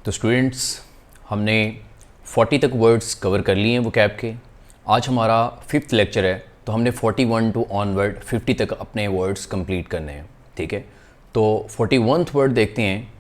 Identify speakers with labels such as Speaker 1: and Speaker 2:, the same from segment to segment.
Speaker 1: तो स्टूडेंट्स, हमने 40 तक वर्ड्स कवर कर लिए हैं वोकैब के। आज हमारा 5th लेक्चर है, तो हमने 41 टू ऑनवर्ड 50 तक अपने वर्ड्स कंप्लीट करने हैं। ठीक है, तो 41th वर्ड देखते हैं।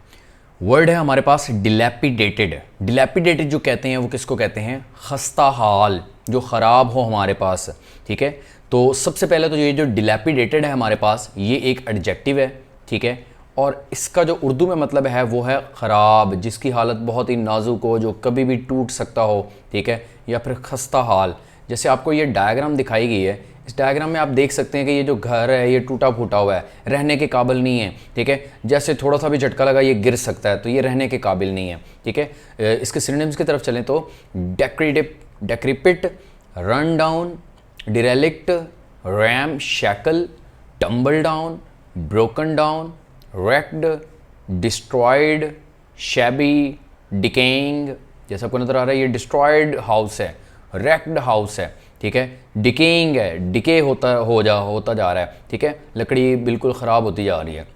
Speaker 1: वर्ड है हमारे पास डिलैपिडेटेड। डिलैपिडेटेड जो कहते हैं वो किसको कहते हैं? खस्ता हाल, जो ख़राब हो हमारे पास। ठीक है, तो सबसे पहले तो ये जो डिलैपिडेटेड है हमारे पास, ये एक एडजेक्टिव है। ठीक है, और इसका जो उर्दू में मतलब है वो है ख़राब, जिसकी हालत बहुत ही नाजुक हो, जो कभी भी टूट सकता हो। ठीक है, या फिर खस्ता हाल। जैसे आपको ये डायग्राम दिखाई गई है, इस डायग्राम में आप देख सकते हैं कि ये जो घर है ये टूटा फूटा हुआ है, रहने के काबिल नहीं है। ठीक है, जैसे थोड़ा सा भी झटका लगा ये गिर सकता है, तो ये रहने के काबिल नहीं है। ठीक है, इसके सिनोनिम्स की तरफ चलें तो decrepit, run down, derelict, ramshackle, tumble down, broken down, wrecked, destroyed, shabby, decaying। जैसा आपको नजर आ रहा है ये डिस्ट्रॉयड हाउस है, wrecked हाउस है। ठीक है, डिकेइंग है, डिके होता जा रहा है। ठीक है, लकड़ी बिल्कुल ख़राब होती जा रही है।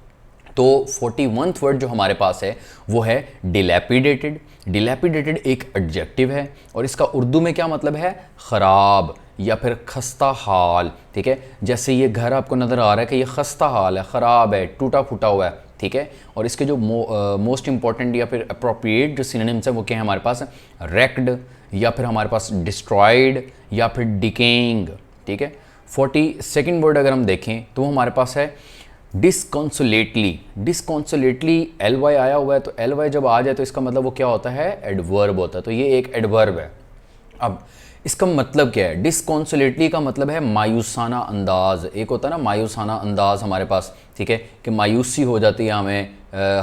Speaker 1: तो 41th वर्ड जो हमारे पास है वो है डिलैपिडेटेड। डिलैपिडेटेड एक एडजेक्टिव है और इसका उर्दू में क्या मतलब है? ख़राब या फिर खस्ता हाल। ठीक है, जैसे ये घर आपको नज़र आ रहा है कि ये खस्ता हाल है, ख़राब है, टूटा फूटा हुआ है। ठीक है, और इसके जो मोस्ट इंपॉर्टेंट या फिर अप्रोप्रिएट जो सिनोनिम्स हैं वो क्या है हमारे पास? रेक्ड, या फिर हमारे पास डिस्ट्रॉयड, या फिर डिकेइंग। ठीक है, 42nd वर्ड अगर हम देखें तो वो हमारे पास है डिसकॉन्सोलेटली। डिसकॉन्सोलेटली एल वाई आया हुआ है, तो एल वाई जब आ जाए तो इसका मतलब वो क्या होता है? एडवर्ब होता है। तो ये एक एडवर्ब है। अब इसका मतलब क्या है? डिसकॉन्सोलेटली का मतलब है मायूसाना अंदाज। एक होता है ना मायूसाना अंदाज हमारे पास, ठीक है, कि मायूसी हो जाती है हमें,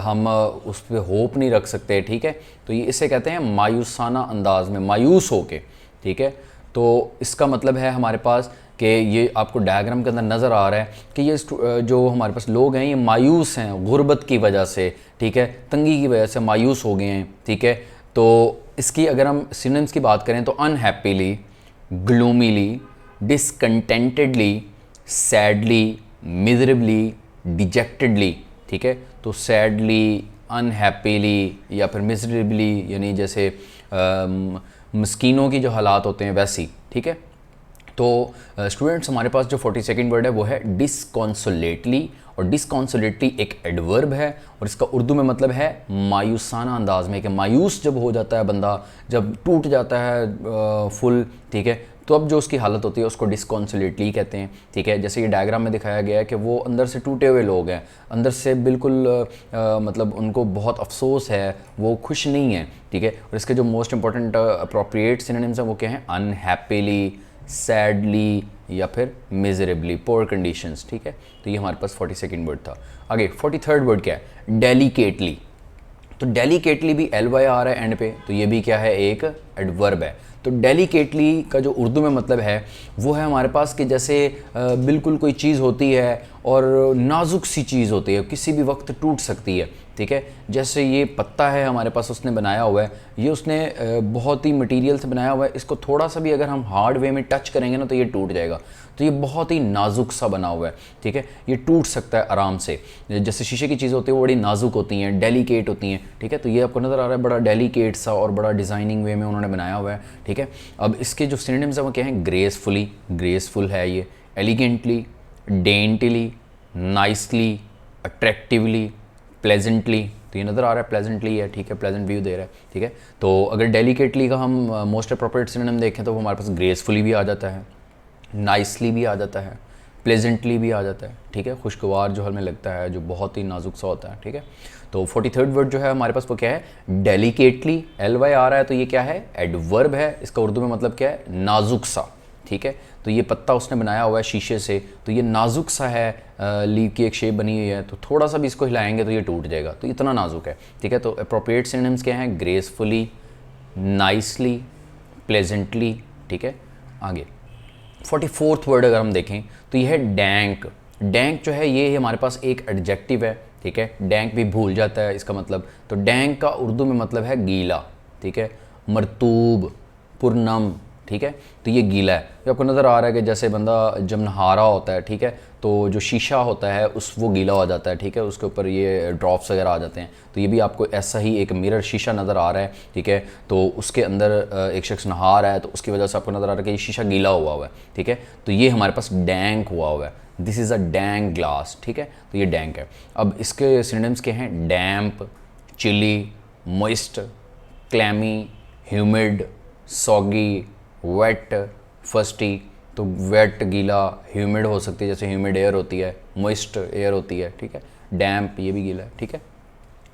Speaker 1: हम उस पर होप नहीं रख सकते। ठीक है, तो ये इसे कहते हैं मायूसाना अंदाज में, मायूस होके। ठीक है, तो इसका मतलब है हमारे पास कि ये आपको डायग्राम के अंदर नज़र आ रहा है कि ये जो हमारे पास लोग हैं ये मायूस हैं गुर्बत की वजह से। ठीक है, तंगी की वजह से मायूस हो गए हैं। ठीक है, तो इसकी अगर हम सिनोनिम्स की बात करें तो अनहैप्पीली, ग्लूमीली, डिसकंटेंटेडली, सैडली, मिजरेबली, डिजेक्टेडली। ठीक है, तो सैडली, अनहैप्पीली या फिर मिजरेबली, यानी जैसे मस्कीनों की जो हालात होते हैं वैसी। ठीक है, तो स्टूडेंट्स हमारे पास जो 42nd वर्ड है वो है डिसकॉन्सोलेटली, और डिसकॉन्सोलेटली एक एडवर्ब है और इसका उर्दू में मतलब है मायूसाना अंदाज में, कि मायूस जब हो जाता है बंदा, जब टूट जाता है फुल। ठीक है, तो अब जो उसकी हालत होती है उसको डिसकॉन्सोलेटली कहते हैं। ठीक है, जैसे ये डायग्राम में दिखाया गया है कि वो अंदर से टूटे हुए लोग हैं, अंदर से बिल्कुल मतलब उनको बहुत अफसोस है, वो खुश नहीं है। ठीक है, और इसके जो मोस्ट इंपॉर्टेंट अप्रोप्रिएट सिनोनिम्स हैं वो क्या हैं? अनहैप्पीली, सैडली, या फिर मिजरेबली, पोअर कंडीशंस। ठीक है, तो ये हमारे पास 42nd वर्ड था। आगे 43rd वर्ड क्या है? डेलिकेटली। तो डेलिकेटली भी एल वाई आ रहा है एंड पे, तो ये भी क्या है? एक एडवर्ब है। तो डेलिकेटली का जो उर्दू में मतलब है वो है हमारे पास कि जैसे बिल्कुल कोई चीज़ होती है और नाजुक सी चीज़ होती है, किसी भी वक्त टूट सकती है। ठीक है, जैसे ये पत्ता है हमारे पास, उसने बनाया हुआ है, ये उसने बहुत ही मटेरियल से बनाया हुआ है, इसको थोड़ा सा भी अगर हम हार्ड वे में टच करेंगे ना तो ये टूट जाएगा। तो ये बहुत ही नाजुक सा बना हुआ है। ठीक है, ये टूट सकता है आराम से। जैसे शीशे की चीज़ होती है वो बड़ी नाजुक होती हैं, डेलिकेट होती हैं। ठीक है, तो ये आपको नज़र आ रहा है बड़ा डेलिकेट सा और बड़ा डिज़ाइनिंग वे में उन्होंने बनाया हुआ है। ठीक है, अब इसके जो सिनोनिम्स हैं वो क्या हैं? ग्रेसफुली, ग्रेसफुल है ये, एलिगेंटली, डेंटली, नाइसली, अट्रैक्टिवली, प्लेजेंटली। तो ये नज़र आ रहा है प्लेजेंटली है। ठीक है, प्लेजेंट व्यू दे रहा है। ठीक है, तो अगर डेलिकेटली का हम मोस्ट अप्रोप्रिएट सिनोनिम देखें तो वो हमारे पास ग्रेसफुली भी आ जाता है, नाइसली भी आ जाता है, प्लेजेंटली भी आ जाता है। ठीक है, खुशगवार जो हमें लगता है, जो बहुत ही नाजुक सा होता है। ठीक है, तो 43rd वर्ड जो है हमारे पास वो क्या है? डेलिकेटली, एल वाई आ रहा है, तो ये क्या है? एडवर्ब है। इसका उर्दू में मतलब क्या है? नाजुक सा। ठीक है, तो ये पत्ता उसने बनाया हुआ है शीशे से, तो ये नाजुक सा है, लीव की एक शेप बनी हुई है, तो थोड़ा सा भी इसको हिलाएंगे तो ये टूट जाएगा, तो इतना नाजुक है। ठीक है, तो अप्रोप्रिएट सिनोनिम्स क्या हैं? Gracefully, nicely, pleasantly. ठीक है, आगे 44th वर्ड अगर हम देखें तो ये है डैंक। डैंक जो है ये हमारे पास एक एडजेक्टिव है। ठीक है, डैंक भी भूल जाता है इसका मतलब, तो डैंक का उर्दू में मतलब है गीला। ठीक है, मरतूब, पुरनम। ठीक है, तो ये गीला है। ये आपको नज़र आ रहा है कि जैसे बंदा जब नहा रहा होता है, ठीक है, तो जो शीशा होता है वो गीला हो जाता है, ठीक है, उसके ऊपर ये ड्रॉप्स वगैरह आ जाते हैं। तो ये भी आपको ऐसा ही एक मिरर शीशा नज़र आ रहा है, ठीक है, तो उसके अंदर एक शख्स नहा रहा है, तो उसकी वजह से आपको नज़र आ रहा है कि ये शीशा गीला हुआ है, ठीक है। तो ये हमारे पास डैंक हुआ है, this is a dank glass, ठीक है, तो ये डैंक है। अब इसके सिनोनिम्स क्या हैं? Damp, chilly, moist, clammy, humid, soggy, wet, fusty. तो वेट गीला, ह्यूमिड हो सकती है जैसे ह्यूमिड एयर होती है, मॉइस्ट एयर होती है, ठीक है, डैम्प ये भी गीला है, ठीक है।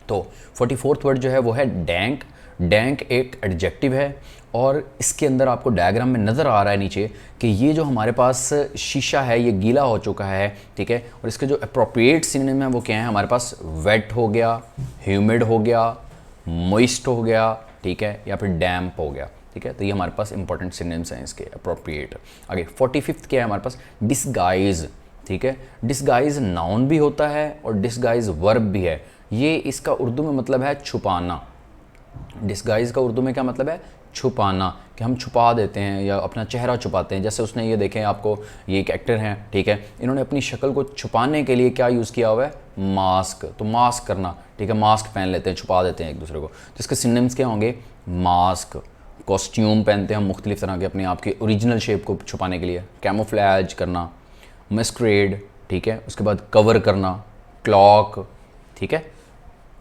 Speaker 1: तो 44th वर्ड जो है वो है डैंक। डैंक एक एडजेक्टिव है और इसके अंदर आपको डायग्राम में नज़र आ रहा है नीचे कि ये जो हमारे पास शीशा है ये गीला हो चुका है, ठीक है, और इसके जो अप्रोप्रिएट सिनोनिम है वो क्या है हमारे पास? वेट हो गया, ह्यूमिड हो गया, मॉइस्ट हो गया, ठीक है, या फिर डैम्प हो गया, ठीक है। तो ये हमारे पास इंपॉर्टेंट सिनोनिम्स हैं इसके अप्रोप्रिएट। आगे 45th क्या है हमारे पास? डिसगाइज, ठीक है। डिसगाइज नाउन भी होता है और डिसगाइज वर्ब भी है। ये इसका उर्दू में मतलब है छुपाना। डिसगाइज का उर्दू में क्या मतलब है? छुपाना, कि हम छुपा देते हैं या अपना चेहरा छुपाते हैं। जैसे उसने ये देखें आपको, ये एक एक्टर हैं, ठीक है, इन्होंने अपनी शक्ल को छुपाने के लिए क्या यूज़ किया हुआ है? मास्क। तो मास्क करना, ठीक है, मास्क पहन लेते हैं, छुपा देते हैं एक दूसरे को। तो इसके सिनोनिम्स क्या होंगे? मास्क, कॉस्ट्यूम पहनते हैं हम मुख्तलिफ तरह के अपने आप की ओरिजिनल शेप को छुपाने के लिए, कैमोफ्लैज करना, मस्करेड, ठीक है, उसके बाद कवर करना, क्लॉक, ठीक है,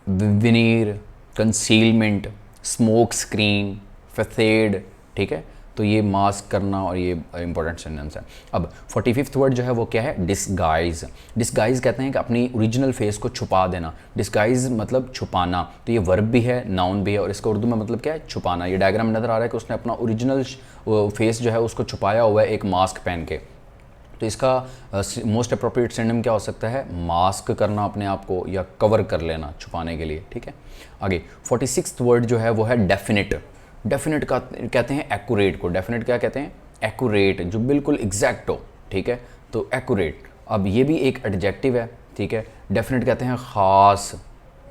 Speaker 1: विनीर, कंसीलमेंट, स्मोक स्क्रीन, फैसेड, ठीक है। तो ये मास्क करना और ये इंपॉर्टेंट सिनोनिम्स हैं। अब 45th वर्ड जो है वो क्या है? डिसगाइज। डिसगाइज कहते हैं कि अपनी ओरिजिनल फेस को छुपा देना। डिसगाइज मतलब छुपाना, तो ये वर्ब भी है, नाउन भी है, और इसका उर्दू में मतलब क्या है? छुपाना। ये डायग्राम नज़र आ रहा है कि उसने अपना ओरिजिनल फेस जो है उसको छुपाया हुआ है एक मास्क पहन के। तो इसका मोस्ट अप्रोप्रिएट सिनोनिम क्या हो सकता है? मास्क करना अपने आप को या कवर कर लेना छुपाने के लिए, ठीक है। आगे 46th वर्ड जो है वो है डेफिनेट। डेफिनेट का कहते हैं एक्यूरेट को। डेफिनेट क्या कहते हैं? एक्यूरेट, जो बिल्कुल एग्जैक्ट हो, ठीक है, तो एक्यूरेट। अब ये भी एक एडजेक्टिव है, ठीक है। डेफिनेट कहते हैं ख़ास,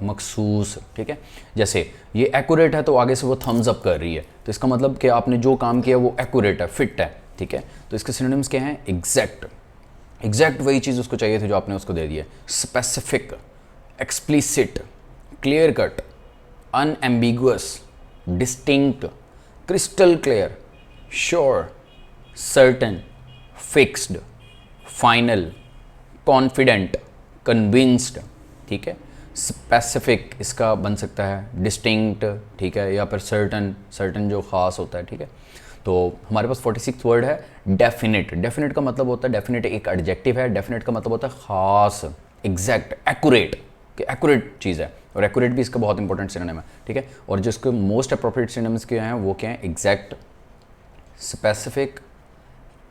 Speaker 1: मखसूस, ठीक है। जैसे ये एक्यूरेट है तो आगे से वो थम्स अप कर रही है, तो इसका मतलब कि आपने जो काम किया वो एक्यूरेट है, फिट है, ठीक है। तो इसके सिनोनिम्स क्या हैं? एग्जैक्ट। एग्जैक्ट वही चीज़ उसको चाहिए थी जो आपने उसको दे दी है। Specific, explicit, clear cut, unambiguous, distinct, crystal clear, sure, certain, fixed, final, confident, convinced, ठीक है। स्पेसिफिक इसका बन सकता है डिस्टिंक्ट, ठीक है, या फिर सर्टन, सर्टन जो ख़ास होता है, ठीक है। तो हमारे पास 46th वर्ड है डेफिनेट। डेफिनेट का मतलब होता है, डेफिनेट एक एडजेक्टिव है, डेफिनेट का मतलब होता है ख़ास, एग्जैक्ट, एक्यूरेट, कि एक्यूरेट चीज़ है, और एक्यूरेट भी इसका बहुत इंपॉर्टेंट सिनोनिम है, ठीक है। और जिसके मोस्ट अप्रोप्रिएट सिनोनिम्स क्या हैं वो क्या हैं? एग्जैक्ट, स्पेसिफिक,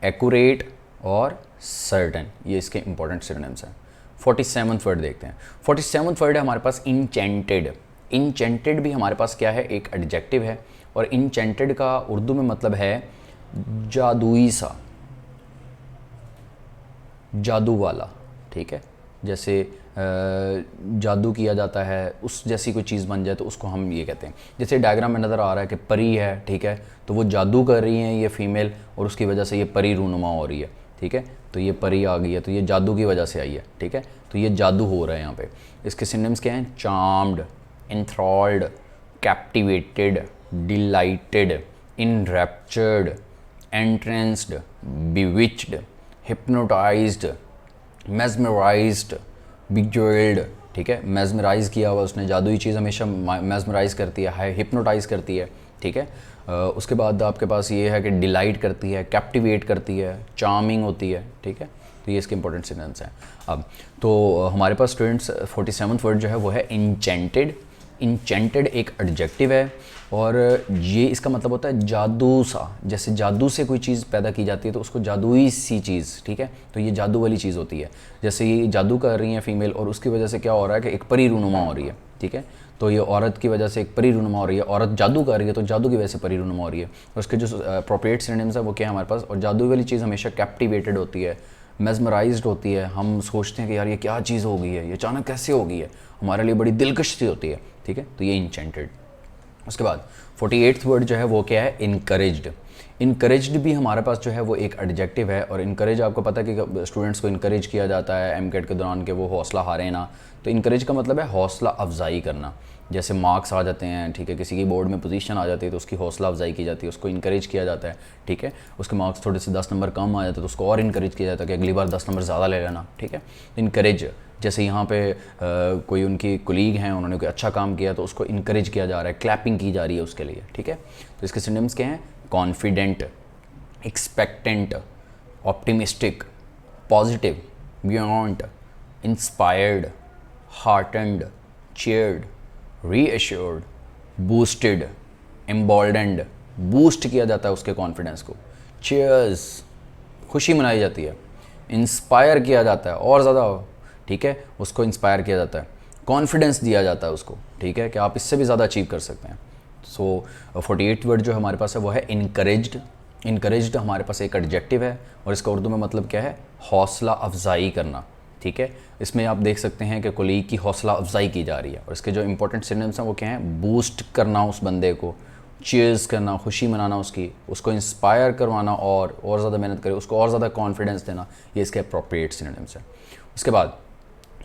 Speaker 1: एक्यूरेट और सर्टन, ये इसके इंपॉर्टेंट सिनोनिम्स हैं। 47th वर्ड देखते हैं। 47th वर्ड है हमारे पास इंचेंटेड। इंचेंटेड भी हमारे पास क्या है? एक एडजेक्टिव है, और इंचेंटेड का उर्दू में मतलब है जादुई सा, जादू वाला, ठीक है। जैसे जादू किया जाता है, उस जैसी कोई चीज़ बन जाए तो उसको हम ये कहते हैं। जैसे डायग्राम में नज़र आ रहा है कि परी है, ठीक है, तो वो जादू कर रही हैं ये फीमेल, और उसकी वजह से ये परी रूनुमा हो रही है, ठीक है। तो ये परी आ गई है, तो ये जादू की वजह से आई है, ठीक है। तो ये जादू हो रहा है यहाँ पे। इसके सिनोनिम्स क्या हैं? Charmed, enthralled, captivated, delighted, enraptured, entranced, bewitched, hypnotised, mesmerised, beguiled, ठीक है। मेस्मराइज किया हुआ उसने, जादुई चीज़ हमेशा मेस्मराइज करती है, हिप्नोटाइज करती है, ठीक है। उसके बाद आपके पास ये है कि डिलाइट करती है, कैप्टिवेट करती है, चार्मिंग होती है, ठीक है। तो ये इसके इंपॉर्टेंट सिनोनिम्स हैं। अब तो हमारे पास स्टूडेंट्स 47th वर्ड जो है वो है इंचेंटेड। इंचेंटेड एक एडजेक्टिव है, और ये इसका मतलब होता है जादू सा। जैसे जादू से कोई चीज़ पैदा की जाती है तो उसको जादुई सी चीज़, ठीक है, तो ये जादू वाली चीज़ होती है। जैसे ये जादू कर रही हैं फीमेल, और उसकी वजह से क्या हो रहा है कि एक परी रूनुमा हो रही है, ठीक है। तो ये औरत की वजह से एक परी रूनुमा हो रही है, औरत जादू कर रही है तो जादू की वजह से परी रूनुमा हो रही है। और उसके जो अप्रोप्रिएट सिनोनिम्स है वो क्या है हमारे पास? और जादू वाली चीज़ हमेशा कैप्टिवेटेड होती है, मेस्मराइज्ड होती है। हम सोचते हैं कि यार ये क्या चीज़ हो गई है, ये अचानक कैसे हो गई है, हमारे लिए बड़ी दिलकश सी होती है, ठीक है। तो ये इंचेंटेड। उसके बाद 48th वर्ड जो है वो क्या है? इनकरेज्ड। इनकरेज्ड भी हमारे पास जो है वो एक एडजेक्टिव है, और इनकरेज आपको पता है कि स्टूडेंट्स को इनकरेज किया जाता है एमकेट के दौरान, के वो हौसला हारे ना। तो इनकरेज का मतलब है हौसला अफजाई करना। जैसे मार्क्स आ जाते हैं, ठीक है, किसी की बोर्ड में पोजीशन आ जाती है तो उसकी हौसला अफजाई की जाती है, उसको इनकरेज किया जाता है, ठीक है। उसके मार्क्स थोड़े से 10 नंबर कम आ जाते हैं तो उसको और इनकरेज किया जाता है कि अगली बार 10 नंबर ज़्यादा ले लेना, ठीक है। इनकरेज, जैसे यहाँ पे कोई उनकी कोलीग हैं, उन्होंने कोई अच्छा काम किया तो उसको इनकरेज किया जा रहा है, क्लैपिंग की जा रही है उसके लिए, ठीक है। तो इसके सिनोनिम्स क्या हैं? Confident, expectant, optimistic, positive, buoyant, inspired, heartened, cheered, reassured, boosted, emboldened, boost किया जाता है उसके कॉन्फिडेंस को। चीयर्स, खुशी मनाई जाती है। इंस्पायर किया जाता है और ज़्यादा, ठीक है, उसको इंस्पायर किया जाता है। कॉन्फिडेंस दिया जाता है उसको, ठीक है, कि आप इससे भी ज़्यादा अचीव कर सकते हैं। सो 48 वर्ड जो हमारे पास है वो है इनकरेज्ड। इनकरेज्ड हमारे पास एक एडजेक्टिव है और इसका उर्दू में मतलब क्या है? हौसला अफजाई करना, ठीक है। इसमें आप देख सकते हैं कि कोलीग की हौसला अफजाई की जा रही है, और इसके जो इंपॉर्टेंट सिनोनिम्स हैं वो क्या हैं? बूस्ट करना उस बंदे को, चीयर्स करना, खुशी मनाना उसकी, उसको इंस्पायर करवाना और ज़्यादा मेहनत करे, उसको और ज़्यादा कॉन्फिडेंस देना, ये इसके अप्रोप्रिएट सिनोनिम्स हैं। उसके बाद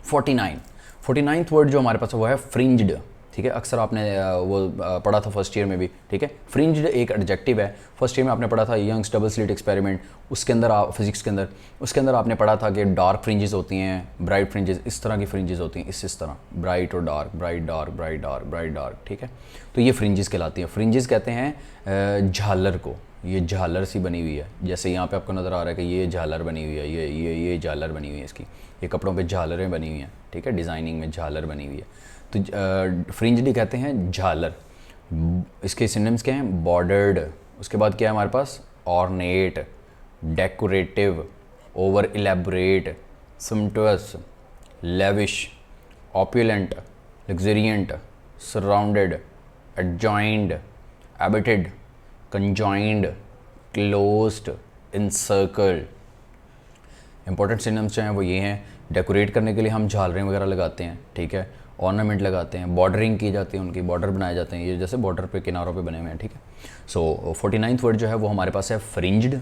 Speaker 1: 49th वर्ड जो हमारे पास है वो है फ्रिंज्ड, ठीक है। अक्सर आपने वो पढ़ा था फर्स्ट ईयर में भी, ठीक है। फ्रिंज्ड एक एडजेक्टिव है। फर्स्ट ईयर में आपने पढ़ा था यंग्स डबल स्लिट एक्सपेरिमेंट, उसके अंदर फिजिक्स के अंदर, उसके अंदर आपने पढ़ा था कि डार्क फ्रिंजेस होती हैं, ब्राइट फ्रिंजेस, इस तरह की फ्रिंजेस होती हैं, इस तरह ब्राइट और dark, bright dark, bright dark, bright dark, ठीक है। तो ये फ्रिंजेस कहलाती हैं। फ्रिंजेस कहते हैं झालर को, ये झालर सी बनी हुई है, जैसे यहाँ पे आपको नज़र आ रहा है कि ये झालर बनी हुई है, ये झालर बनी हुई है इसकी, ये कपड़ों पे झालरें बनी हुई हैं, ठीक है, डिज़ाइनिंग में झालर बनी हुई है। तो फ्रिंज्ड कहते हैं झालर। इसके सिनोनिम्स क्या हैं? बॉर्डर्ड, उसके बाद क्या है हमारे पास? Ornate, decorative, over elaborate, sumptuous, lavish, opulent, luxuriant, surrounded, adjoined, abutted, conjoined, closed, encircled. Important synonyms जो हैं वो ये हैं। डेकोरेट करने के लिए हम झालरें वगैरह लगाते हैं, ठीक है, ऑर्नामेंट लगाते हैं, बॉर्डरिंग की जाती है, उनकी बॉर्डर बनाए जाते हैं, ये जैसे बॉर्डर पे किनारों पे बने हुए हैं, ठीक है। सो 49th वर्ड जो है वो हमारे पास है फ्रिंज्ड।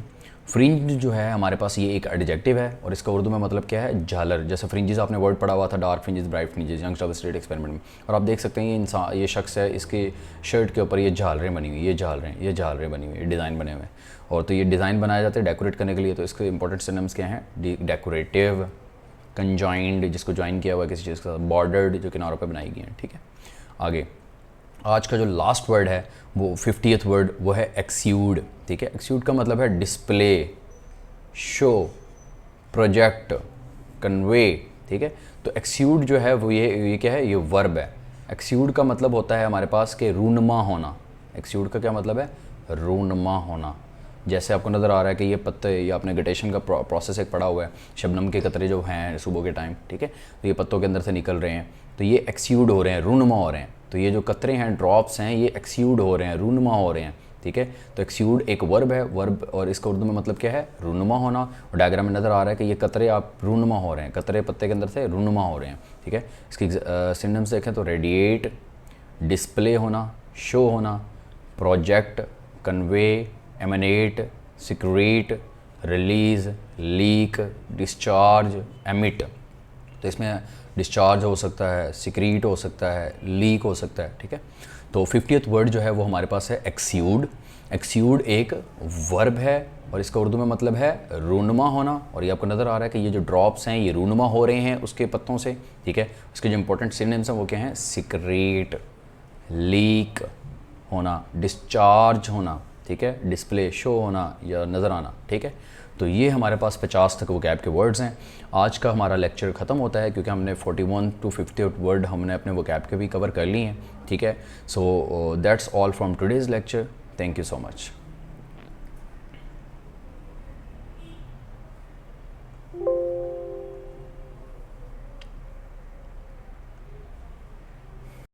Speaker 1: फ्रिंज्ड जो है हमारे पास ये एक एडजेक्टिव है और इसका उर्दू में मतलब क्या है? झालर। जैसे फ्रिंजेस आपने वर्ड पढ़ा हुआ था, dark fringes, bright fringes, Young's double slit experiment में, और आप देख सकते हैं ये इंसान, ये शख्स है, इसके शर्ट के ऊपर ये झालरें बनी हुई, ये झालरें बनी हुई, डिज़ाइन बने हुए हैं, और तो ये डिज़ाइन बनाए जाते हैं डेकोरेट करने के लिए। तो इसके इंपॉर्टेंट सिनोनिम्स क्या हैं? डेकोरेटिव, कंजॉइंड, जिसको ज्वाइन किया हुआ है किसी चीज़ के साथ, बॉर्डर्ड, जो किनारों पे बनाई गई हैं, ठीक है। आगे आज का जो लास्ट वर्ड है वो 50th वर्ड वो है एक्स्यूड, ठीक है। एक्स्यूड का मतलब है डिस्प्ले, शो, प्रोजेक्ट, कन्वे, ठीक है। तो एक्स्यूड जो है वो ये क्या है? ये वर्ब है। एक्स्यूड का मतलब होता है हमारे पास के रूनमा होना। एक्स्यूड का क्या मतलब है? रूनमा होना। जैसे आपको नज़र आ रहा है कि ये पत्ते, ये आपने गटेशन का प्रोसेस एक पड़ा हुआ है, शबनम के कतरे जो हैं सुबह के टाइम, ठीक है, तो ये पत्तों के अंदर से निकल रहे हैं, तो ये एक्स्यूड हो रहे हैं, रूनमा हो रहे हैं। तो ये जो कतरे हैं, ड्रॉप्स हैं, ये एक्स्यूड हो रहे हैं, रूनमा हो रहे हैं, ठीक है। तो एक्स्यूड एक वर्ब है, वर्ब, और इसका उर्दू में मतलब क्या है? रूनमा होना। और डायग्राम में नज़र आ रहा है कि ये कतरे आप रूनमा हो रहे हैं, कतरे पत्ते के अंदर से रूनमा हो रहे हैं, ठीक है। इसकी सिनोनिम्स देखें तो रेडिएट, डिस्प्ले होना, शो होना, project, convey, emanate, secrete, release, leak, discharge, emit. तो इसमें डिस्चार्ज हो सकता है, सिक्रीट हो सकता है, लीक हो सकता है, ठीक है। तो 50th वर्ड जो है वो हमारे पास है एक्स्यूड। एक्स्यूड एक वर्ब है और इसका उर्दू में मतलब है रूनमा होना, और ये आपको नज़र आ रहा है कि ये जो ड्रॉप्स हैं ये रूनमा हो रहे हैं उसके पत्तों से, ठीक है। उसके जो इंपॉर्टेंट सिनोनिम्स हैं वो क्या हैं? सिक्रेट, लीक होना, डिस्चार्ज होना, ठीक है, डिस्प्ले, शो होना या नज़र आना, ठीक है। तो ये हमारे पास 50 तक वोकैब के वर्ड्स हैं। आज का हमारा लेक्चर ख़त्म होता है क्योंकि हमने 41 to 50 वर्ड हमने अपने वोकैब के भी कवर कर लिए हैं, ठीक है। So that's all from today's lecture. Thank you so much.